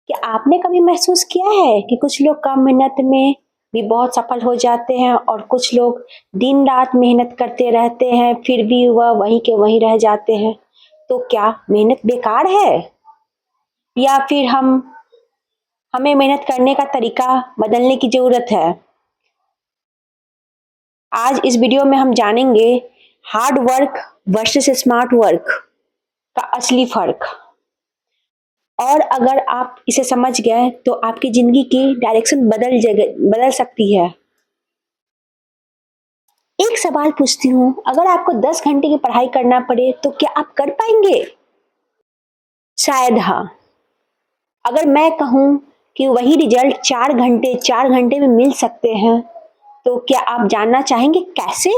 कि आपने कभी महसूस किया है कि कुछ लोग कम मेहनत में भी बहुत सफल हो जाते हैं और कुछ लोग दिन रात मेहनत करते रहते हैं फिर भी वह वहीं के वहीं रह जाते हैं। तो क्या मेहनत बेकार है या फिर हमें मेहनत करने का तरीका बदलने की ज़रूरत है? आज इस वीडियो में हम जानेंगे hard work versus smart work का असली फ़र्क। और अगर आप इसे समझ गए तो आपकी ज़िंदगी की डायरेक्शन बदल सकती है। एक सवाल पूछती हूँ, अगर आपको 10 घंटे की पढ़ाई करना पड़े तो क्या आप कर पाएँगे? शायद हाँ। अगर मैं कहूँ कि वही रिजल्ट 4 घंटे में मिल सकते हैं, तो क्या आप जानना चाहेंगे कैसे?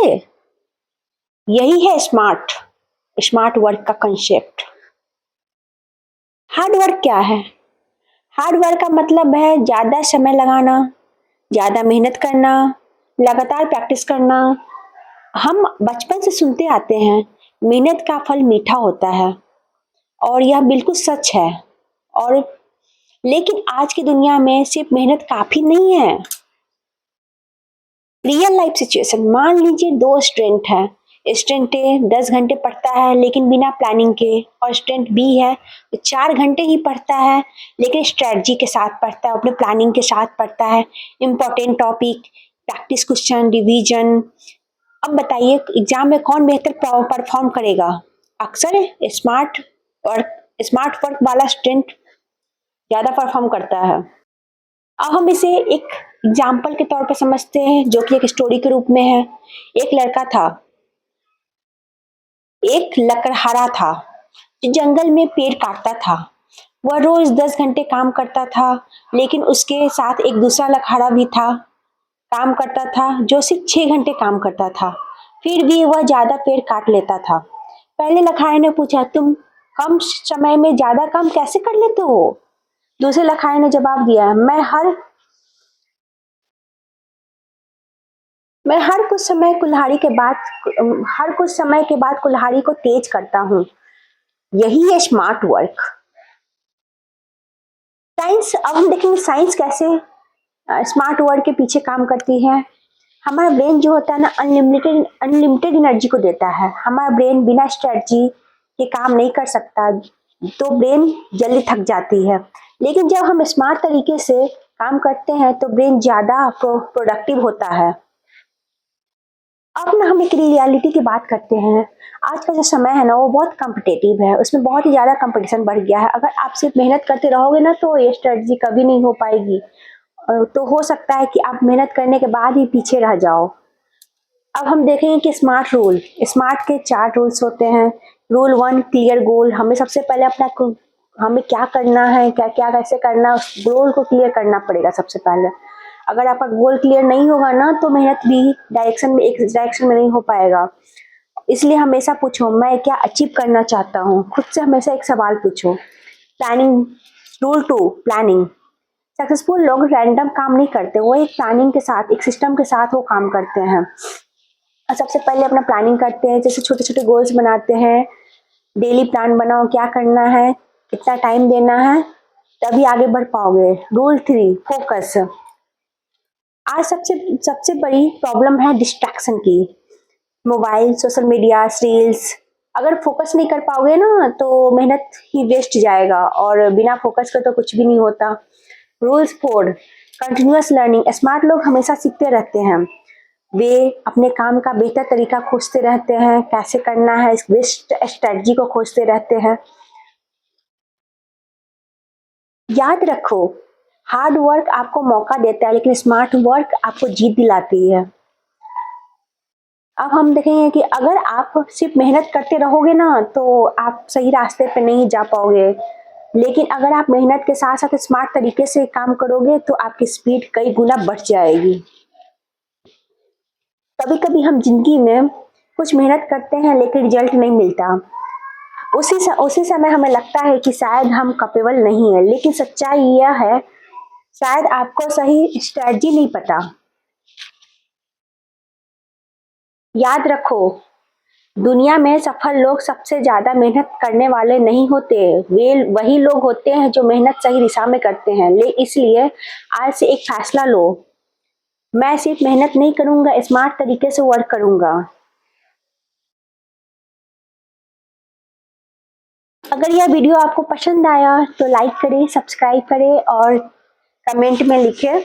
यही है स्मार्ट वर्क का कांसेप्ट। हार्ड वर्क क्या है? हार्ड वर्क का मतलब है ज़्यादा समय लगाना, ज़्यादा मेहनत करना, लगातार प्रैक्टिस करना। हम बचपन से सुनते आते हैं, मेहनत का फल मीठा होता है और यह बिल्कुल सच है। और लेकिन आज की दुनिया में सिर्फ मेहनत काफ़ी नहीं है। रियल लाइफ सिचुएशन मान लीजिए 2 स्टूडेंट हैं। स्टूडेंट ए 10 घंटे पढ़ता है लेकिन बिना प्लानिंग के, और स्टूडेंट बी है वो 4 घंटे ही पढ़ता है लेकिन स्ट्रेटजी के साथ पढ़ता है, अपने प्लानिंग के साथ पढ़ता है, important topic, practice question, revision. अब बताइए एग्जाम में कौन बेहतर परफॉर्म करेगा? अक्सर स्मार्ट वर्क वाला स्टूडेंट ज़्यादा परफॉर्म करता है। अब हम इसे एक एग्जाम्पल के तौर पे समझते हैं जो कि एक स्टोरी के रूप में है। एक लड़का था, एक लकड़हारा था जो जंगल में पेड़ काटता था। वह रोज 10 घंटे काम करता था, लेकिन उसके साथ एक दूसरा लकड़हारा भी था, काम करता था, जो सिर्फ 6 घंटे काम करता था। फिर भी वह ज्यादा पेड़ काट लेता था। पहले लकड़हारे ने पूछा, तुम कम समय में ज्यादा काम कैसे कर लेते हो? दूसरे लकड़हारे ने जवाब दिया, मैं हर कुछ समय के बाद कुल्हाड़ी को तेज करता हूँ। यही है स्मार्ट वर्क। साइंस, अब हम देखेंगे साइंस कैसे स्मार्ट वर्क के पीछे काम करती है। हमारा ब्रेन जो होता है ना, अनलिमिटेड एनर्जी को देता है। हमारा ब्रेन बिना स्ट्रेटजी के काम नहीं कर सकता, तो ब्रेन जल्दी थक जाती है। लेकिन जब हम स्मार्ट तरीके से काम करते हैं तो ब्रेन ज्यादा प्रोडक्टिव होता है। अब ना हम एक रियलिटी की बात करते हैं। आज का जो समय है ना वो बहुत कॉम्पिटिटिव है, उसमें बहुत ही ज़्यादा कंपटीशन बढ़ गया है। अगर आप सिर्फ मेहनत करते रहोगे ना तो ये स्ट्रेटजी कभी नहीं हो पाएगी। तो हो सकता है कि आप मेहनत करने के बाद ही पीछे रह जाओ। अब हम देखेंगे कि स्मार्ट के 4 रूल्स होते हैं। Rule 1, clear goal. हमें सबसे पहले हमें क्या करना है, क्या क्या कैसे करना है, उस गोल को क्लियर करना पड़ेगा सबसे पहले। अगर आपका गोल क्लियर नहीं होगा ना तो मेहनत भी एक डायरेक्शन में नहीं हो पाएगा। इसलिए हमेशा पूछो, मैं क्या अचीव करना चाहता हूँ। खुद से हमेशा एक सवाल पूछो। प्लानिंग। Rule 2, planning. सक्सेसफुल लोग रैंडम काम नहीं करते, वो एक प्लानिंग के साथ, एक सिस्टम के साथ वो काम करते हैं। सबसे पहले अपना प्लानिंग करते हैं, जैसे छोटे छोटे गोल्स बनाते हैं। डेली प्लान बनाओ, क्या करना है, कितना टाइम देना है, तभी आगे बढ़ पाओगे। Rule 3, focus. आज सबसे सबसे बड़ी प्रॉब्लम है डिस्ट्रैक्शन की। Mobile, social media, reels. अगर फोकस नहीं कर पाओगे ना तो मेहनत ही वेस्ट जाएगा, और बिना फोकस के तो कुछ भी नहीं होता। Rules 4, continuous learning. स्मार्ट लोग हमेशा सीखते रहते हैं। वे अपने काम का बेहतर तरीका खोजते रहते हैं, कैसे करना है, इस बेस्ट स्ट्रेटजी को खोजते रहते हैं। याद रखो, हार्ड वर्क आपको मौका देता है लेकिन स्मार्ट वर्क आपको जीत दिलाती है। अब हम देखेंगे कि अगर आप सिर्फ मेहनत करते रहोगे ना तो आप सही रास्ते पे नहीं जा पाओगे। लेकिन अगर आप मेहनत के साथ साथ स्मार्ट तरीके से काम करोगे तो आपकी स्पीड कई गुना बढ़ जाएगी। कभी कभी हम जिंदगी में कुछ मेहनत करते हैं लेकिन रिजल्ट नहीं मिलता। उसी समय हमें लगता है कि शायद हम कैपेबल नहीं है, लेकिन सच्चाई यह है, शायद आपको सही स्ट्रेटजी नहीं पता। याद रखो, दुनिया में सफल लोग सबसे ज्यादा मेहनत करने वाले नहीं होते, वे वही लोग होते हैं जो मेहनत सही दिशा में करते हैं। इसलिए आज से एक फैसला लो, मैं सिर्फ मेहनत नहीं करूंगा, स्मार्ट तरीके से वर्क करूंगा। अगर यह वीडियो आपको पसंद आया तो लाइक करें, सब्सक्राइब करें और कमेंट में लिखें,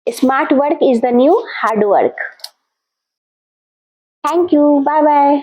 smart work is the new hard work. Thank you, bye bye.